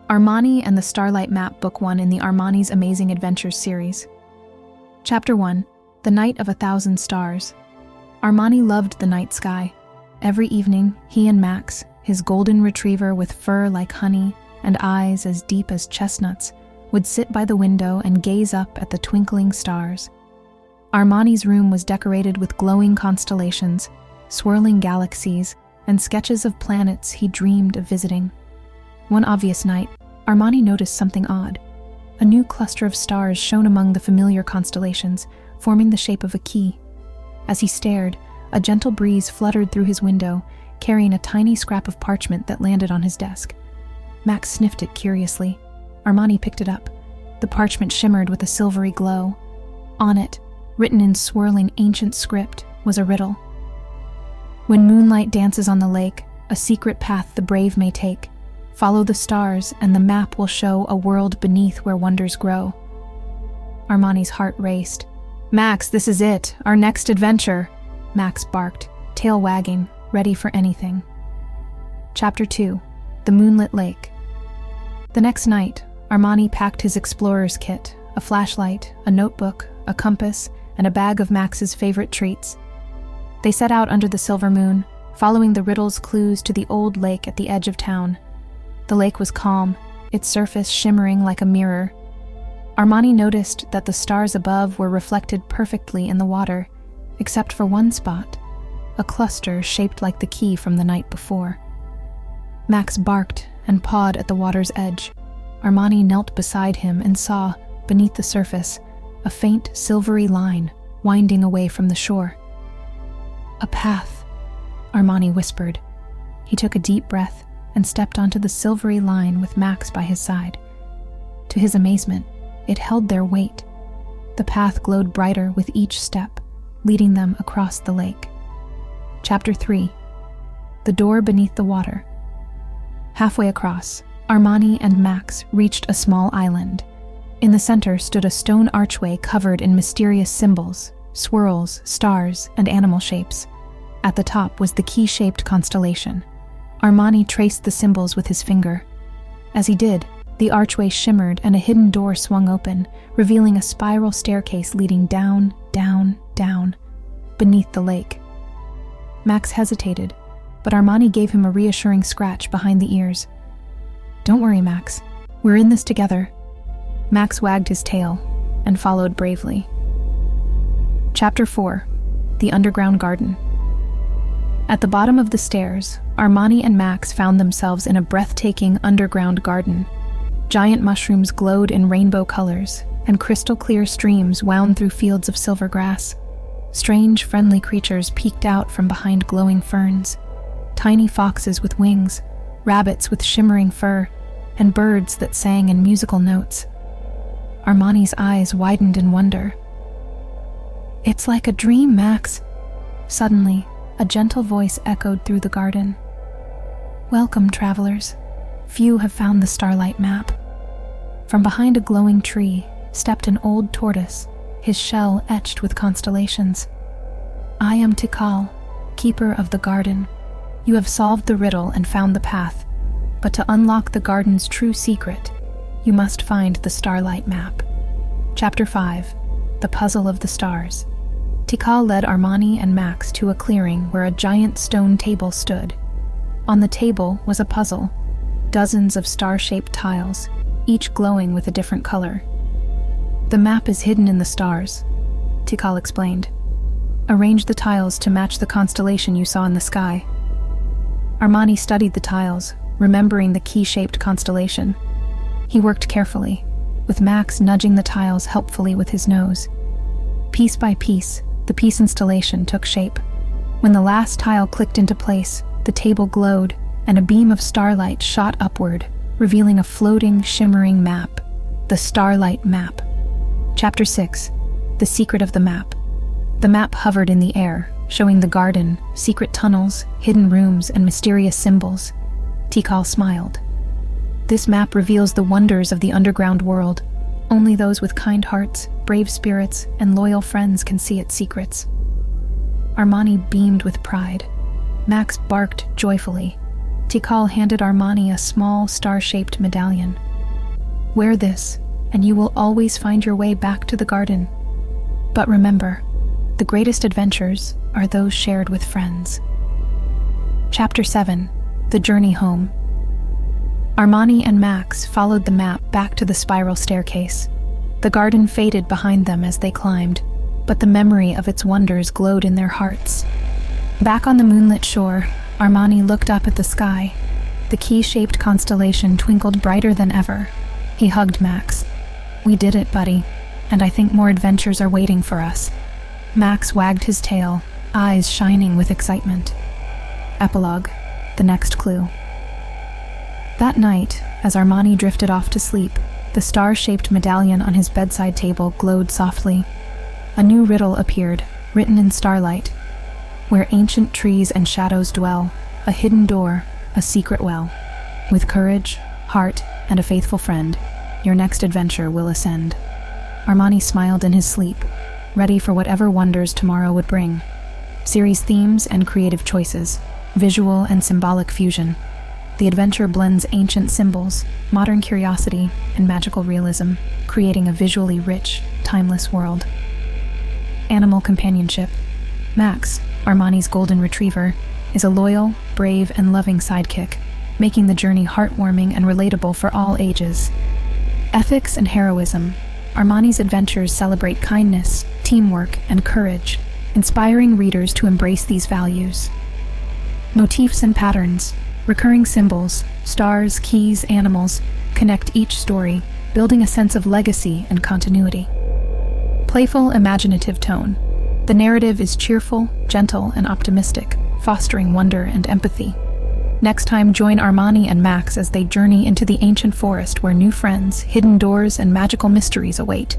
Armani and the Starlight Map, Book 1 in the Armani's Amazing Adventures series. Chapter 1. The Night of 1,000 Stars. Armani loved the night sky. Every evening, he and Max, his golden retriever with fur like honey and eyes as deep as chestnuts, would sit by the window and gaze up at the twinkling stars. Armani's room was decorated with glowing constellations, swirling galaxies, and sketches of planets he dreamed of visiting. One obvious night, Armani noticed something odd. A new cluster of stars shone among the familiar constellations, forming the shape of a key. As he stared, a gentle breeze fluttered through his window, carrying a tiny scrap of parchment that landed on his desk. Max sniffed it curiously. Armani picked it up. The parchment shimmered with a silvery glow. On it, written in swirling ancient script, was a riddle. When moonlight dances on the lake, a secret path the brave may take. Follow the stars, and the map will show a world beneath where wonders grow. Armani's heart raced. "Max, this is it, our next adventure," Max barked, tail wagging, ready for anything. Chapter 2. The Moonlit Lake. The next night, Armani packed his explorer's kit, a flashlight, a notebook, a compass, and a bag of Max's favorite treats. They set out under the silver moon, following the riddle's clues to the old lake at the edge of town. The lake was calm, its surface shimmering like a mirror. Armani noticed that the stars above were reflected perfectly in the water, except for one spot, a cluster shaped like the key from the night before. Max barked and pawed at the water's edge. Armani knelt beside him and saw, beneath the surface, a faint silvery line winding away from the shore. "A path," Armani whispered. He took a deep breath and stepped onto the silvery line with Max by his side. To his amazement, it held their weight. The path glowed brighter with each step, leading them across the lake. Chapter 3. The Door Beneath the Water. Halfway across, Armani and Max reached a small island. In the center stood a stone archway covered in mysterious symbols, swirls, stars, and animal shapes. At the top was the key-shaped constellation. Armani traced the symbols with his finger. As he did, the archway shimmered and a hidden door swung open, revealing a spiral staircase leading down, down, down, beneath the lake. Max hesitated, but Armani gave him a reassuring scratch behind the ears. "Don't worry, Max. We're in this together." Max wagged his tail and followed bravely. Chapter 4. The Underground Garden. At the bottom of the stairs, Armani and Max found themselves in a breathtaking underground garden. Giant mushrooms glowed in rainbow colors, and crystal-clear streams wound through fields of silver grass. Strange, friendly creatures peeked out from behind glowing ferns. Tiny foxes with wings, rabbits with shimmering fur, and birds that sang in musical notes. Armani's eyes widened in wonder. "It's like a dream, Max." Suddenly, a gentle voice echoed through the garden. "Welcome, travelers. Few have found the Starlight Map." From behind a glowing tree stepped an old tortoise, his shell etched with constellations. "I am Tikal, keeper of the garden. You have solved the riddle and found the path, but to unlock the garden's true secret, you must find the Starlight Map." Chapter 5. The Puzzle of the Stars. Tikal led Armani and Max to a clearing where a giant stone table stood. On the table was a puzzle, dozens of star-shaped tiles, each glowing with a different color. "The map is hidden in the stars," Tikal explained. "Arrange the tiles to match the constellation you saw in the sky." Armani studied the tiles, remembering the key-shaped constellation. He worked carefully, with Max nudging the tiles helpfully with his nose. Piece by piece, the piece installation took shape. When the last tile clicked into place, the table glowed, and a beam of starlight shot upward, revealing a floating, shimmering map, the Starlight Map. Chapter 6. The Secret of the Map. The map hovered in the air, showing the garden, secret tunnels, hidden rooms, and mysterious symbols. Tikal smiled. "This map reveals the wonders of the underground world. Only those with kind hearts, brave spirits, and loyal friends can see its secrets." Armani beamed with pride. Max barked joyfully. Tikal handed Armani a small, star-shaped medallion. "Wear this, and you will always find your way back to the garden. But remember, the greatest adventures are those shared with friends." Chapter 7. The Journey Home. Armani and Max followed the map back to the spiral staircase. The garden faded behind them as they climbed, but the memory of its wonders glowed in their hearts. Back on the moonlit shore, Armani looked up at the sky. The key-shaped constellation twinkled brighter than ever. He hugged Max. "We did it, buddy, and I think more adventures are waiting for us." Max wagged his tail, eyes shining with excitement. Epilogue. The next clue. That night, as Armani drifted off to sleep, the star-shaped medallion on his bedside table glowed softly. A new riddle appeared, written in starlight. "Where ancient trees and shadows dwell, a hidden door, a secret well. With courage, heart, and a faithful friend, your next adventure will ascend." Armani smiled in his sleep, ready for whatever wonders tomorrow would bring. Series themes and creative choices, visual and symbolic fusion. The adventure blends ancient symbols, modern curiosity, and magical realism, creating a visually rich, timeless world. Animal companionship. Max, Armani's golden retriever, is a loyal, brave, and loving sidekick, making the journey heartwarming and relatable for all ages. Ethics and heroism. Armani's adventures celebrate kindness, teamwork, and courage, inspiring readers to embrace these values. Motifs and patterns. Recurring symbols, stars, keys, animals, connect each story, building a sense of legacy and continuity. Playful, imaginative tone. The narrative is cheerful, gentle, and optimistic, fostering wonder and empathy. Next time, join Armani and Max as they journey into the ancient forest where new friends, hidden doors, and magical mysteries await.